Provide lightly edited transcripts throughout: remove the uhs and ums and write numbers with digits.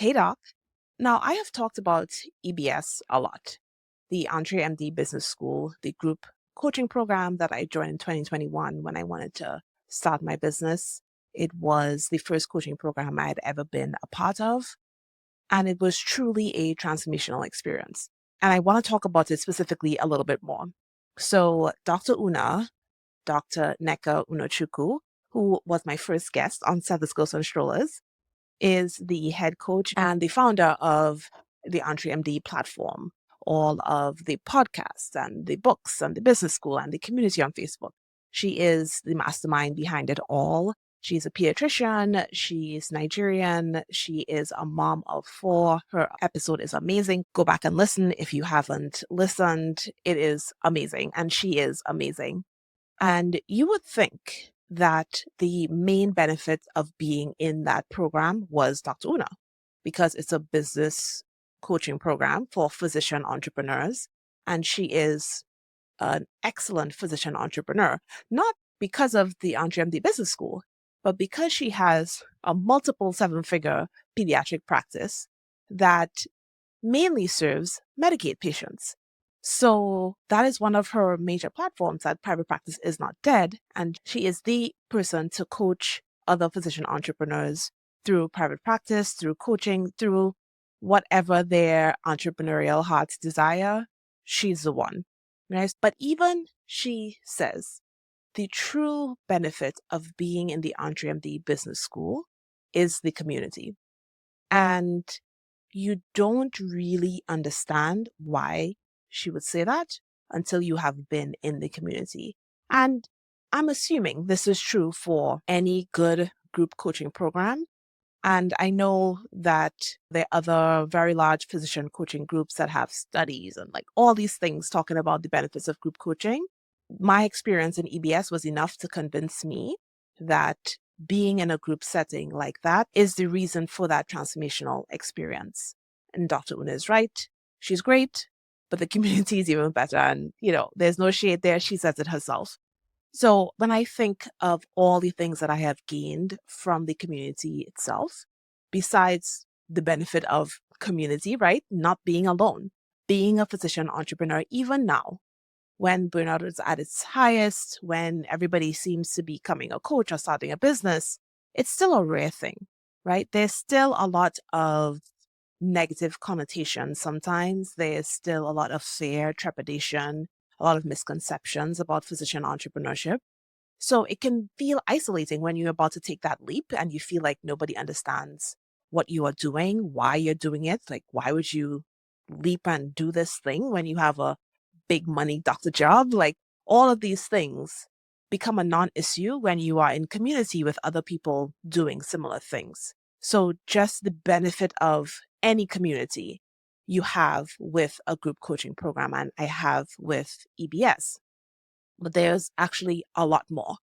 Hey, Doc. Now, I have talked about EBS a lot, the Entre MD Business School, the group coaching program that I joined in 2021 when I wanted to start my business. It was the first coaching program I had ever been a part of, and it was truly a transformational experience. And I want to talk about it specifically a little bit more. So, Dr. Neka Unochukwu, who was my first guest on Stethoscopes Strollers, is the head coach and the founder of the EntryMD platform, all of the podcasts and the books and the business school and the community on Facebook. She is the mastermind behind it all. She's a pediatrician. She's Nigerian. She is a mom of 4. Her episode is amazing. Go back and listen if you haven't listened. It is amazing. And she is amazing. And you would think that the main benefit of being in that program was Dr. Una, because it's a business coaching program for physician entrepreneurs. And she is an excellent physician entrepreneur, not because of the EntryMD Business School, but because she has a multiple 7-figure pediatric practice that mainly serves Medicaid patients. So that is one of her major platforms, that private practice is not dead. And she is the person to coach other physician entrepreneurs through private practice, through coaching, through whatever their entrepreneurial hearts desire. She's the one. Right? But even she says the true benefit of being in the EntryMD Business School is the community. And you don't really understand why she would say that until you have been in the community. And I'm assuming this is true for any good group coaching program. And I know that there are other very large physician coaching groups that have studies and like all these things talking about the benefits of group coaching. My experience in EBS was enough to convince me that being in a group setting like that is the reason for that transformational experience. And Dr. Una is right. She's great, but the community is even better. And, there's no shade there. She says it herself. So when I think of all the things that I have gained from the community itself, besides the benefit of community, right? Not being alone, being a physician entrepreneur, even now, when burnout is at its highest, when everybody seems to be becoming a coach or starting a business, it's still a rare thing, right? There's still a lot of negative connotations sometimes. There's still a lot of fear, trepidation, a lot of misconceptions about physician entrepreneurship. So it can feel isolating when you're about to take that leap and you feel like nobody understands what you are doing, why you're doing it. Like, why would you leap and do this thing when you have a big money doctor job? Like, all of these things become a non-issue when you are in community with other people doing similar things. So just the benefit of any community you have with a group coaching program, and I have with EBS. But there's actually a lot more.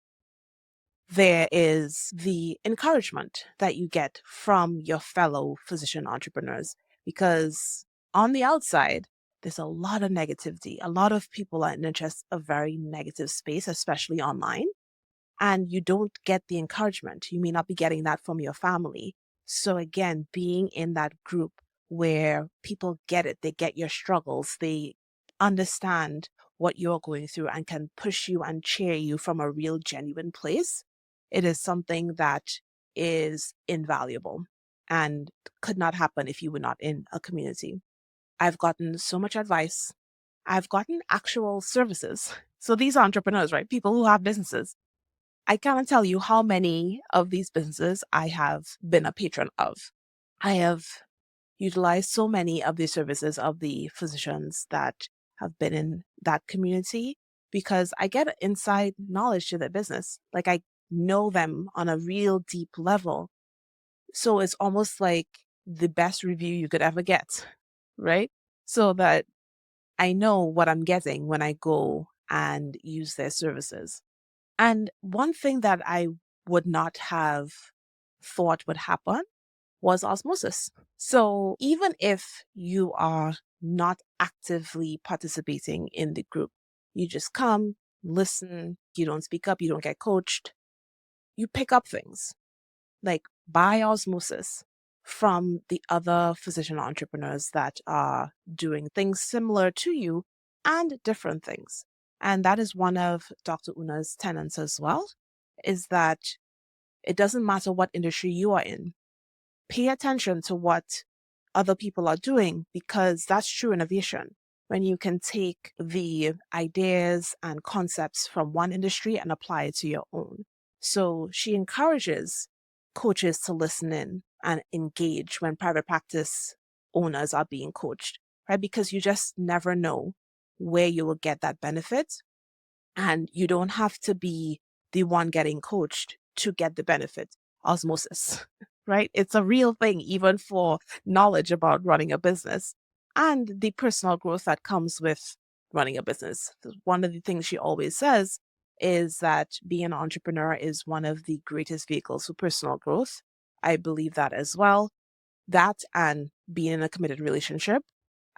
There is the encouragement that you get from your fellow physician entrepreneurs, because on the outside, there's a lot of negativity. A lot of people are in just a very negative space, especially online. And you don't get the encouragement. You may not be getting that from your family. So again, being in that group where people get it, they get your struggles, they understand what you're going through and can push you and cheer you from a real, genuine place, it is something that is invaluable and could not happen if you were not in a community. I've gotten so much advice. I've gotten actual services. So these are entrepreneurs, right? People who have businesses. I cannot tell you how many of these businesses I have been a patron of. I have utilized so many of the services of the physicians that have been in that community because I get inside knowledge to their business. Like, I know them on a real deep level. So it's almost like the best review you could ever get, right? So that I know what I'm getting when I go and use their services. And one thing that I would not have thought would happen was osmosis. So even if you are not actively participating in the group, you just come, listen, you don't speak up, you don't get coached, you pick up things like by osmosis from the other physician entrepreneurs that are doing things similar to you and different things. And that is one of Dr. Una's tenets as well, is that it doesn't matter what industry you are in. Pay attention to what other people are doing, because that's true innovation. When you can take the ideas and concepts from one industry and apply it to your own. So she encourages coaches to listen in and engage when private practice owners are being coached, right? Because you just never know where you will get that benefit. And you don't have to be the one getting coached to get the benefit. Osmosis, right? It's a real thing, even for knowledge about running a business and the personal growth that comes with running a business. One of the things she always says is that being an entrepreneur is one of the greatest vehicles for personal growth. I believe that as well. That and being in a committed relationship,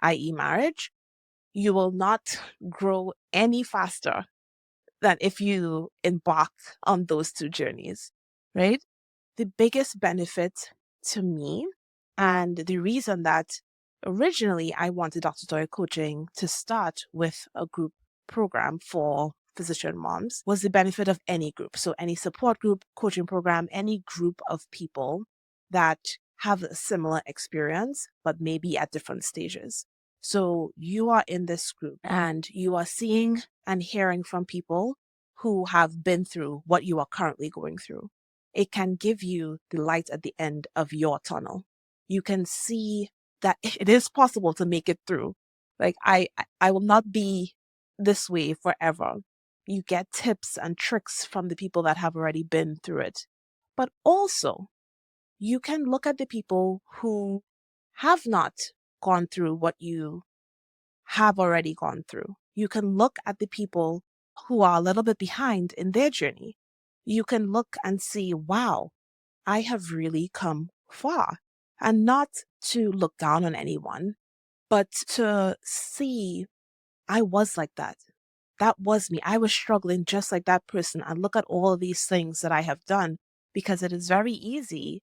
i.e., marriage, you will not grow any faster than if you embark on those two journeys, right? The biggest benefit to me, and the reason that originally I wanted Dr. Toya Coaching to start with a group program for physician moms, was the benefit of any group. So any support group, coaching program, any group of people that have a similar experience, but maybe at different stages. So you are in this group and you are seeing and hearing from people who have been through what you are currently going through. It can give you the light at the end of your tunnel. You can see that it is possible to make it through. Like I will not be this way forever. You get tips and tricks from the people that have already been through it. But also, you can look at the people who have not gone through what you have already gone through. You can look at the people who are a little bit behind in their journey. You can look and see, wow, I have really come far. And not to look down on anyone, but to see I was like that. That was me. I was struggling just like that person. And look at all of these things that I have done, because it is very easy,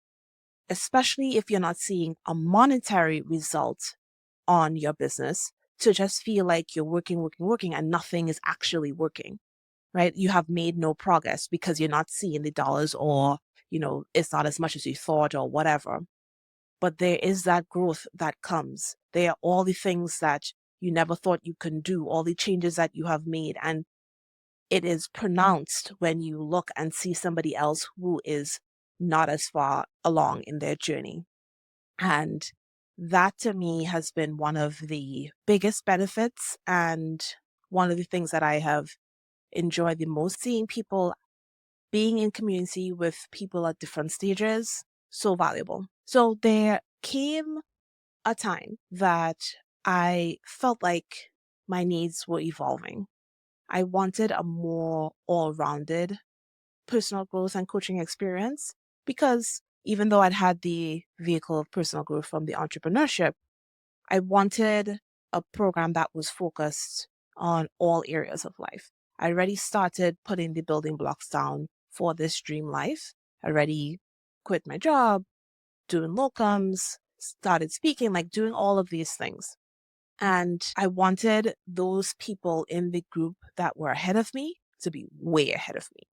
especially if you're not seeing a monetary result on your business, to just feel like you're working, working, working, and nothing is actually working, right? You have made no progress because you're not seeing the dollars, or, it's not as much as you thought or whatever. But there is that growth that comes. There are all the things that you never thought you can do, all the changes that you have made. And it is pronounced when you look and see somebody else who is not as far along in their journey. And that to me has been one of the biggest benefits and one of the things that I have enjoyed the most, seeing people being in community with people at different stages, so valuable. So there came a time that I felt like my needs were evolving. I wanted a more all-rounded personal growth and coaching experience, because even though I'd had the vehicle of personal growth from the entrepreneurship, I wanted a program that was focused on all areas of life. I already started putting the building blocks down for this dream life. I already quit my job, doing locums, started speaking, like doing all of these things. And I wanted those people in the group that were ahead of me to be way ahead of me,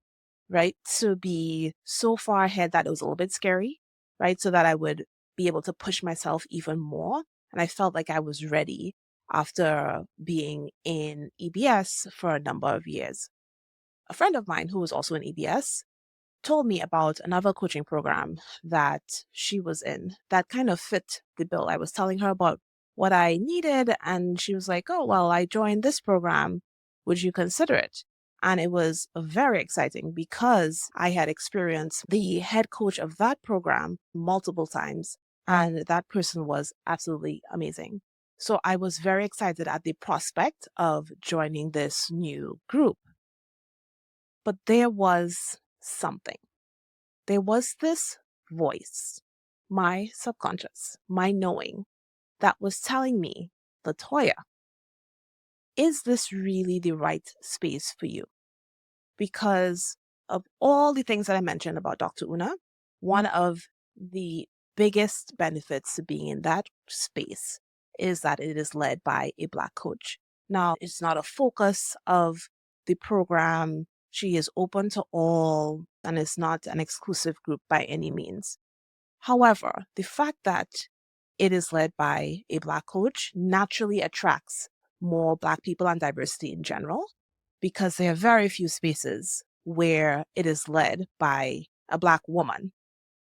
right? To be so far ahead that it was a little bit scary, right? So that I would be able to push myself even more. And I felt like I was ready after being in EBS for a number of years. A friend of mine who was also in EBS told me about another coaching program that she was in that kind of fit the bill. I was telling her about what I needed, and she was like, "Oh, well, I joined this program. Would you consider it?" And it was very exciting because I had experienced the head coach of that program multiple times, and that person was absolutely amazing. So I was very excited at the prospect of joining this new group. But there was something. There was this voice, my subconscious, my knowing, that was telling me, Latoya, is this really the right space for you? Because of all the things that I mentioned about Dr. Una, one of the biggest benefits to being in that space is that it is led by a Black coach. Now, it's not a focus of the program. She is open to all, and it's not an exclusive group by any means. However, the fact that it is led by a Black coach naturally attracts more Black people and diversity in general, because there are very few spaces where it is led by a Black woman.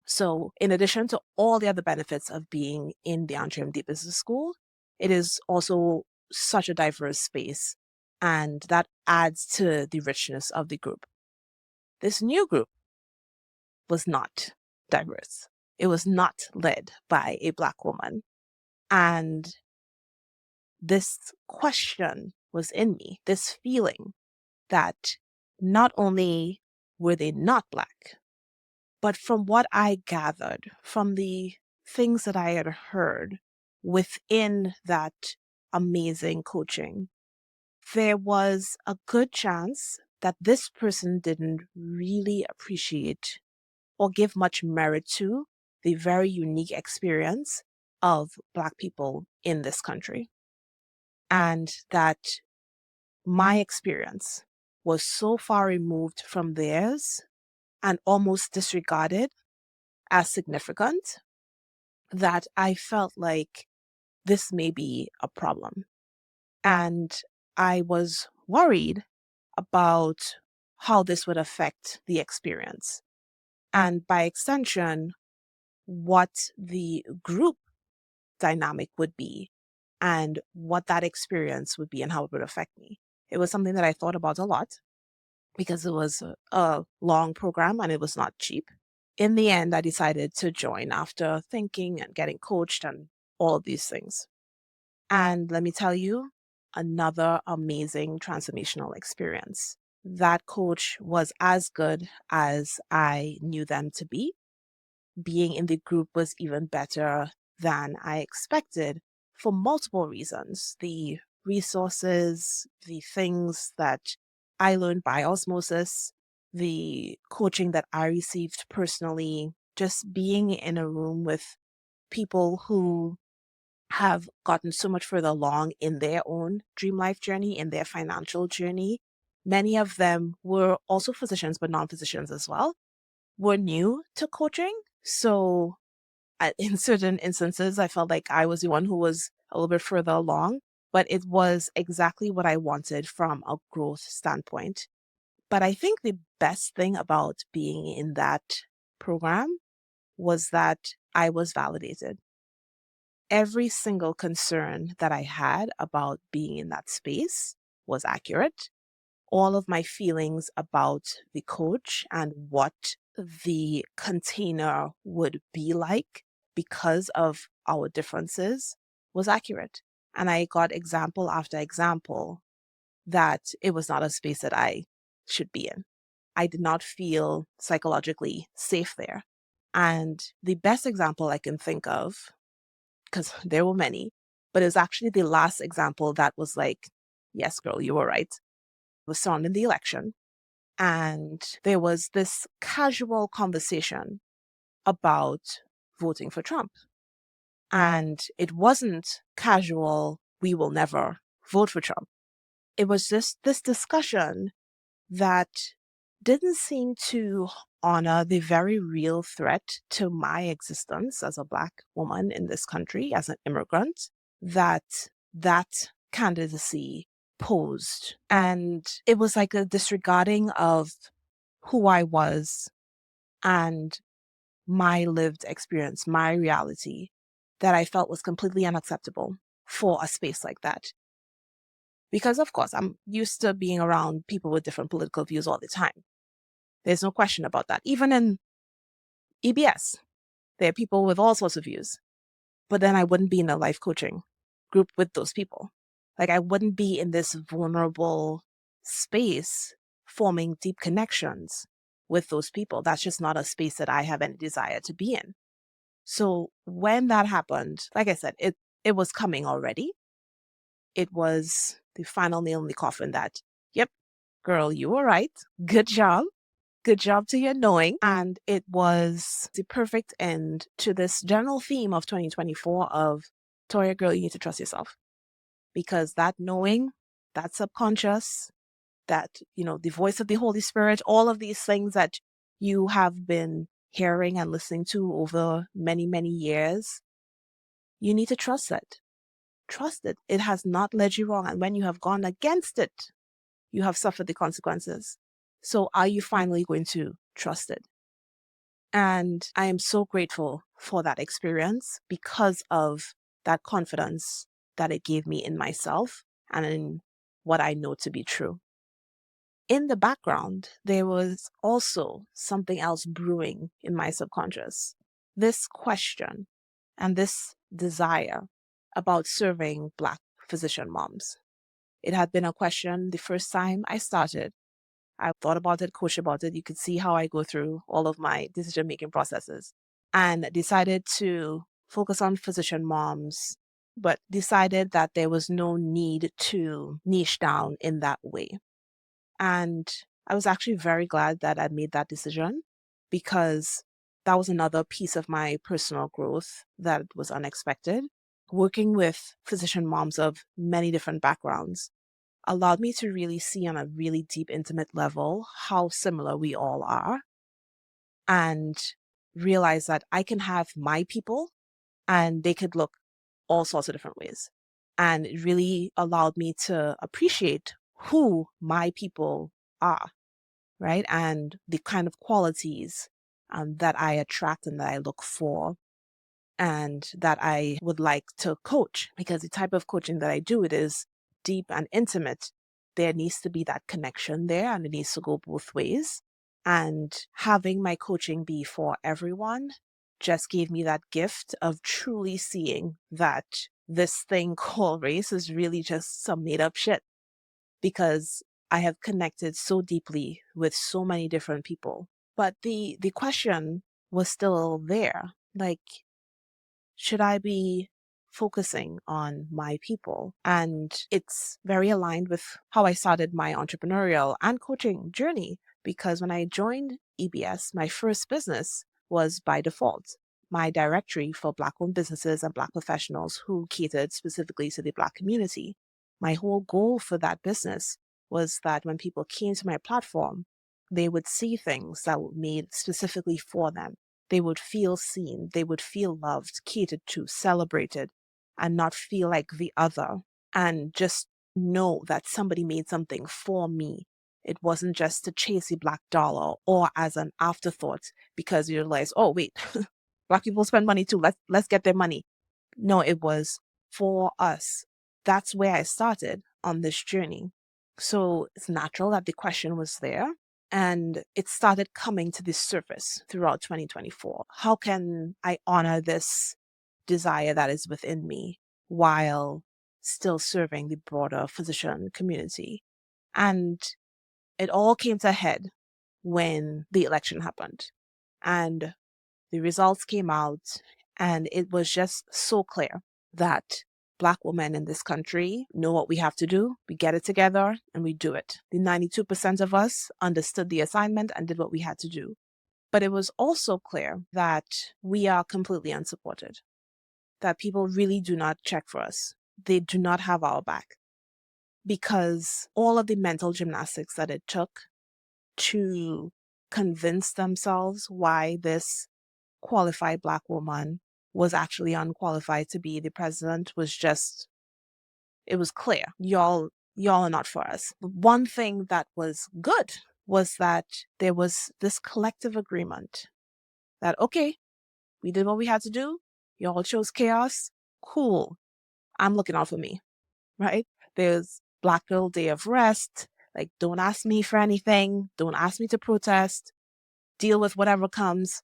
So, in addition to all the other benefits of being in the Andre MD Business School, it is also such a diverse space, and that adds to the richness of the group. This new group was not diverse. It was not led by a Black woman. And this question was in me, this feeling that not only were they not Black, but from what I gathered from the things that I had heard within that amazing coaching, there was a good chance that this person didn't really appreciate or give much merit to the very unique experience of Black people in this country. And that my experience was so far removed from theirs and almost disregarded as significant that I felt like this may be a problem. And I was worried about how this would affect the experience. And by extension, what the group dynamic would be and what that experience would be and how it would affect me. It was something that I thought about a lot because it was a long program and it was not cheap. In the end, I decided to join after thinking and getting coached and all of these things. And let me tell you, another amazing transformational experience. That coach was as good as I knew them to be. Being in the group was even better than I expected for multiple reasons. The resources, the things that I learned by osmosis, the coaching that I received personally, just being in a room with people who have gotten so much further along in their own dream life journey, in their financial journey. Many of them were also physicians, but non-physicians as well, were new to coaching. So in certain instances, I felt like I was the one who was a little bit further along, but it was exactly what I wanted from a growth standpoint. But I think the best thing about being in that program was that I was validated. Every single concern that I had about being in that space was accurate. All of my feelings about the coach and what the container would be like because of our differences was accurate. And I got example after example that it was not a space that I should be in. I did not feel psychologically safe there. And the best example I can think of, because there were many, but it was actually the last example that was like, yes, girl, you were right, was surrounding the election. And there was this casual conversation about voting for Trump. And it wasn't casual, we will never vote for Trump. It was just this discussion that didn't seem to honor the very real threat to my existence as a Black woman in this country, as an immigrant, that candidacy posed. And it was like a disregarding of who I was and my lived experience, my reality, that I felt was completely unacceptable for a space like that. Because, of course, I'm used to being around people with different political views all the time. There's no question about that. Even in EBS, there are people with all sorts of views. But then I wouldn't be in a life coaching group with those people. Like, I wouldn't be in this vulnerable space forming deep connections with those people. That's just not a space that I have any desire to be in. So when that happened, like I said, it was coming already. It was the final nail in the coffin that, yep, girl, you were right. Good job. Good job to your knowing. And it was the perfect end to this general theme of 2024 of Toya, girl, you need to trust yourself. Because that knowing, that subconscious, that, the voice of the Holy Spirit, all of these things that you have been hearing and listening to over many, many years, you need to trust it. Trust it. It has not led you wrong. And when you have gone against it, you have suffered the consequences. So are you finally going to trust it? And I am so grateful for that experience because of that confidence that it gave me in myself and in what I know to be true. In the background, there was also something else brewing in my subconscious. This question and this desire about serving Black physician moms. It had been a question the first time I started. I thought about it, coached about it. You could see how I go through all of my decision-making processes and decided to focus on physician moms, but decided that there was no need to niche down in that way. And I was actually very glad that I made that decision because that was another piece of my personal growth that was unexpected. Working with physician moms of many different backgrounds allowed me to really see on a really deep, intimate level how similar we all are and realize that I can have my people and they could look all sorts of different ways. And it really allowed me to appreciate who my people are, right? And the kind of qualities that I attract and that I look for and that I would like to coach, because the type of coaching that I do, it is deep and intimate. There needs to be that connection there and it needs to go both ways. And having my coaching be for everyone just gave me that gift of truly seeing that this thing called race is really just some made up shit, because I have connected so deeply with so many different people. But the question was still there. Like, should I be focusing on my people? And it's very aligned with how I started my entrepreneurial and coaching journey, because when I joined EBS, my first business was by default my directory for Black-owned businesses and Black professionals who catered specifically to the Black community. My whole goal for that business was that when people came to my platform, they would see things that were made specifically for them. They would feel seen, they would feel loved, catered to, celebrated, and not feel like the other. And just know that somebody made something for me. It wasn't just to chase a Black dollar or as an afterthought because you realize, oh, wait, Black people spend money too. Let's get their money. No, it was for us. That's where I started on this journey. So it's natural that the question was there. And it started coming to the surface throughout 2024. How can I honor this desire that is within me while still serving the broader physician community? And it all came to a head when the election happened and the results came out. And it was just so clear that Black women in this country know what we have to do. We get it together and we do it. The 92% of us understood the assignment and did what we had to do. But it was also clear that we are completely unsupported, that people really do not check for us. They do not have our back, because all of the mental gymnastics that it took to convince themselves why this qualified Black woman was actually unqualified to be the president was just, it was clear. Y'all are not for us. But one thing that was good was that there was this collective agreement that, okay, we did what we had to do. Y'all chose chaos. Cool. I'm looking out for me, right? There's Black Girl Day of Rest. Like, don't ask me for anything. Don't ask me to protest. Deal with whatever comes.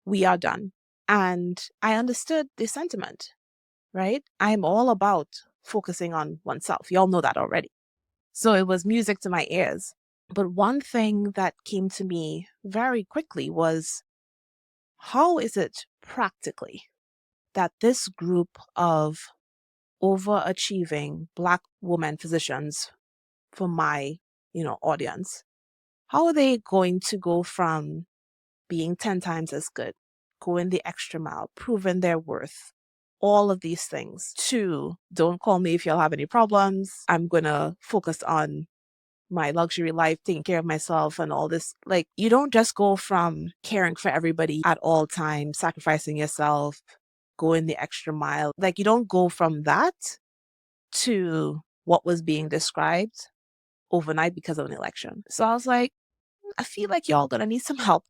We are done. And I understood the sentiment, right? I'm all about focusing on oneself. Y'all know that already. So it was music to my ears. But one thing that came to me very quickly was, how is it practically that this group of overachieving Black women physicians for my, audience, How are they going to go from being 10 times as good, going the extra mile, proving their worth, all of these things, to don't call me if you'll have any problems. I'm going to focus on my luxury life, taking care of myself and all this. Like, you don't just go from caring for everybody at all times, sacrificing yourself, going the extra mile. Like, you don't go from that to what was being described overnight because of an election. So I was like, I feel like y'all gonna need some help,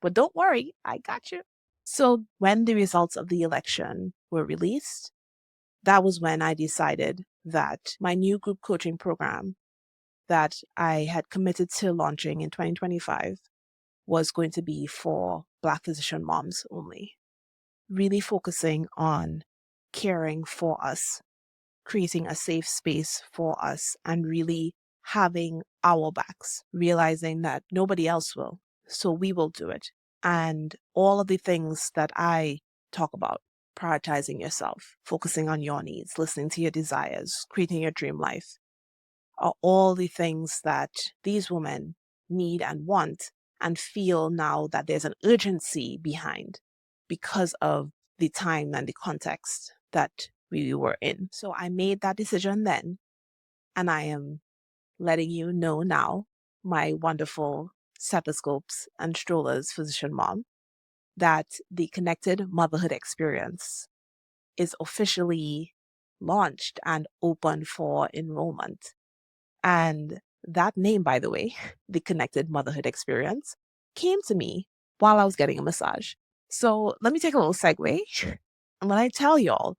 but don't worry, I got you. So when the results of the election were released, that was when I decided that my new group coaching program that I had committed to launching in 2025 was going to be for Black physician moms only, really focusing on caring for us, creating a safe space for us, and really having our backs, realizing that nobody else will. So we will do it. And all of the things that I talk about, prioritizing yourself, focusing on your needs, listening to your desires, creating your dream life, are all the things that these women need and want and feel now that there's an urgency behind because of the time and the context that we were in. So I made that decision then, and I am letting you know now, my wonderful Stethoscopes and Strollers physician mom, that the Connected Motherhood Experience is officially launched and open for enrollment. And that name, by the way, the Connected Motherhood Experience, came to me while I was getting a massage. So let me take a little segue. And when I tell y'all,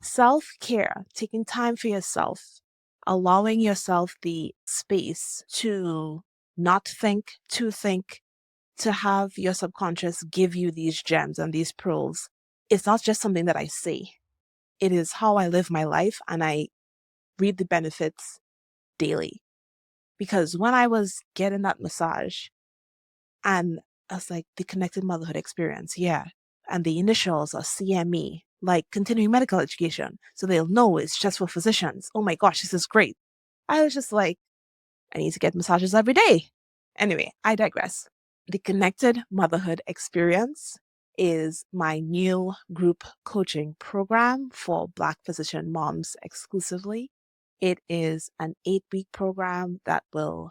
self care, taking time for yourself, allowing yourself the space to not think, to have your subconscious give you these gems and these pearls, it's not just something that I say. It is how I live my life, and I reap the benefits daily. Because when I was getting that massage, and I was like, the Connected Motherhood Experience, yeah. And the initials are CME, like continuing medical education. So they'll know it's just for physicians. Oh my gosh, this is great. I was just like, I need to get massages every day. Anyway, I digress. The Connected Motherhood Experience is my new group coaching program for Black physician moms exclusively. It is an 8-week program that will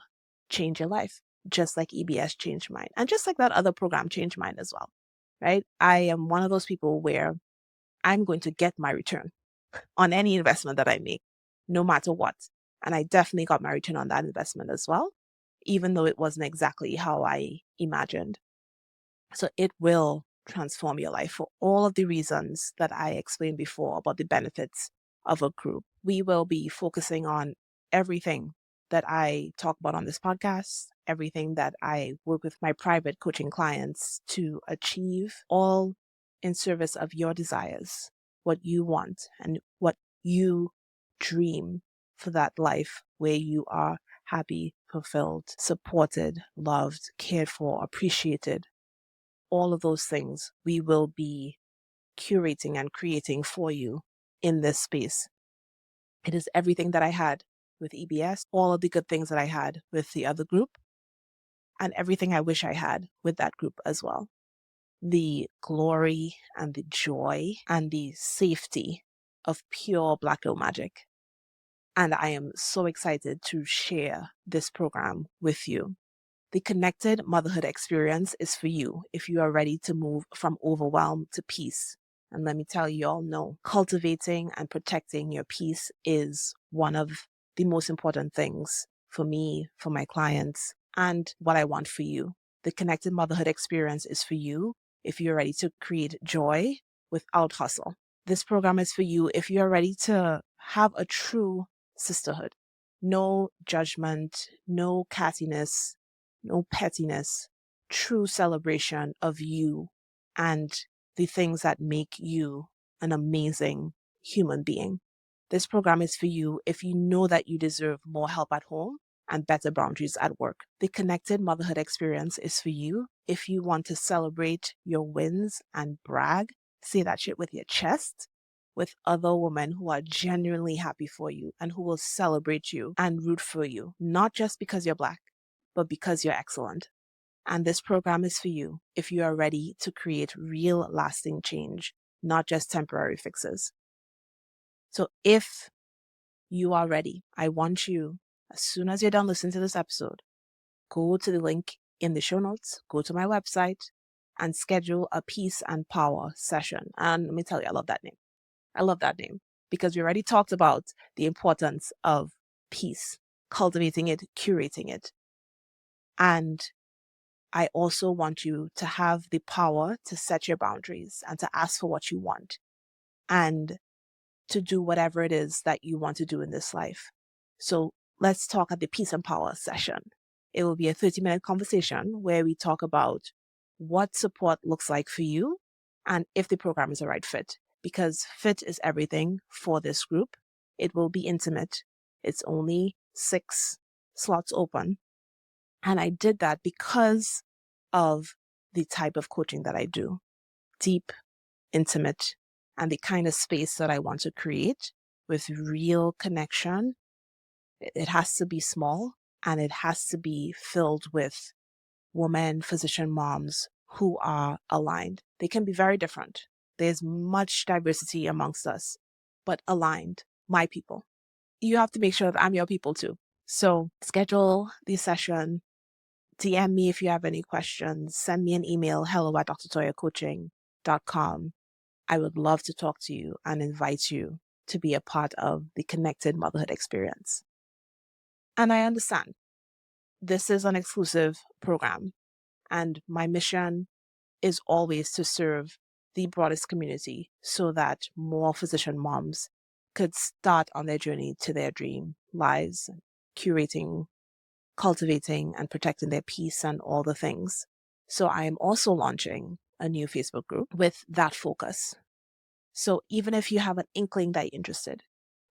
change your life, just like EBS changed mine, and just like that other program changed mine as well, right? I am one of those people where I'm going to get my return on any investment that I make, no matter what. And I definitely got my return on that investment as well, even though it wasn't exactly how I imagined. So it will transform your life for all of the reasons that I explained before about the benefits of a group. We will be focusing on everything that I talk about on this podcast, everything that I work with my private coaching clients to achieve, all in service of your desires, what you want and what you dream for that life where you are happy, fulfilled, supported, loved, cared for, appreciated. All of those things we will be curating and creating for you in this space. It is everything that I had with EBS, all of the good things that I had with the other group, and everything I wish I had with that group as well. The glory and the joy and the safety of pure Black Girl magic. And I am so excited to share this program with you. The Connected Motherhood Experience is for you if you are ready to move from overwhelm to peace. And let me tell you all, no, cultivating and protecting your peace is one of the most important things for me, for my clients, and what I want for you. The Connected Motherhood Experience is for you if you're ready to create joy without hustle. This program is for you if you're ready to have a true sisterhood. No judgment, no cattiness, no pettiness, true celebration of you and the things that make you an amazing human being. This program is for you if you know that you deserve more help at home and better boundaries at work. The Connected Motherhood Experience is for you if you want to celebrate your wins and brag, say that shit with your chest, with other women who are genuinely happy for you and who will celebrate you and root for you, not just because you're Black, but because you're excellent. And this program is for you if you are ready to create real lasting change, not just temporary fixes. So if you are ready, I want you, as soon as you're done listening to this episode, go to the link in the show notes, go to my website, and schedule a peace and power session. And let me tell you, I love that name. I love that name because we already talked about the importance of peace, cultivating it, curating it. And I also want you to have the power to set your boundaries and to ask for what you want and to do whatever it is that you want to do in this life. So let's talk at the Peace and Power session. It will be a 30-minute conversation where we talk about what support looks like for you and if the program is a right fit, because fit is everything for this group. It will be intimate. It's only 6 slots open. And I did that because of the type of coaching that I do. Deep, intimate, and the kind of space that I want to create with real connection. It has to be small and it has to be filled with women, physician moms who are aligned. They can be very different. There's much diversity amongst us, but aligned, my people. You have to make sure that I'm your people too. So schedule the session. DM me if you have any questions. Send me an email, hello@drtoyacoaching.com. I would love to talk to you and invite you to be a part of the Connected Motherhood experience. And I understand this is an exclusive program, and my mission is always to serve the broadest community so that more physician moms could start on their journey to their dream lives, curating, cultivating, and protecting their peace and all the things. So I am also launching a new Facebook group with that focus. So even if you have an inkling that you're interested,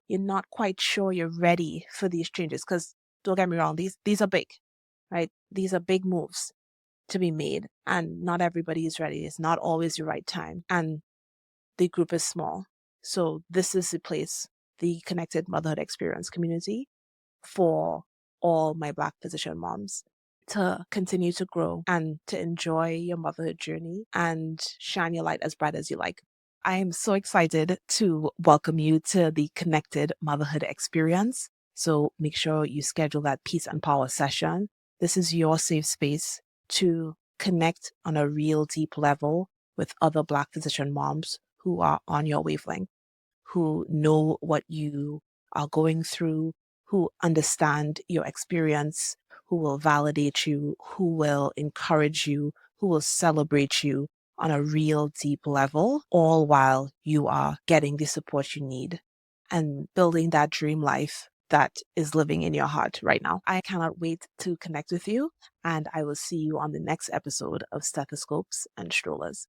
you're not quite sure you're ready for these changes, because don't get me wrong, these are big, right? These are big moves to be made, and not everybody is ready. It's not always the right time, and the group is small. So this is the place, the Connected Motherhood Experience community, for all my Black physician moms to continue to grow and to enjoy your motherhood journey and shine your light as bright as you like. I am so excited to welcome you to the Connected Motherhood Experience. So make sure you schedule that Peace and Power session. This is your safe space to connect on a real deep level with other Black physician moms who are on your wavelength, who know what you are going through, who understand your experience, who will validate you, who will encourage you, who will celebrate you on a real deep level, all while you are getting the support you need and building that dream life that is living in your heart right now. I cannot wait to connect with you, and I will see you on the next episode of Stethoscopes and Strollers.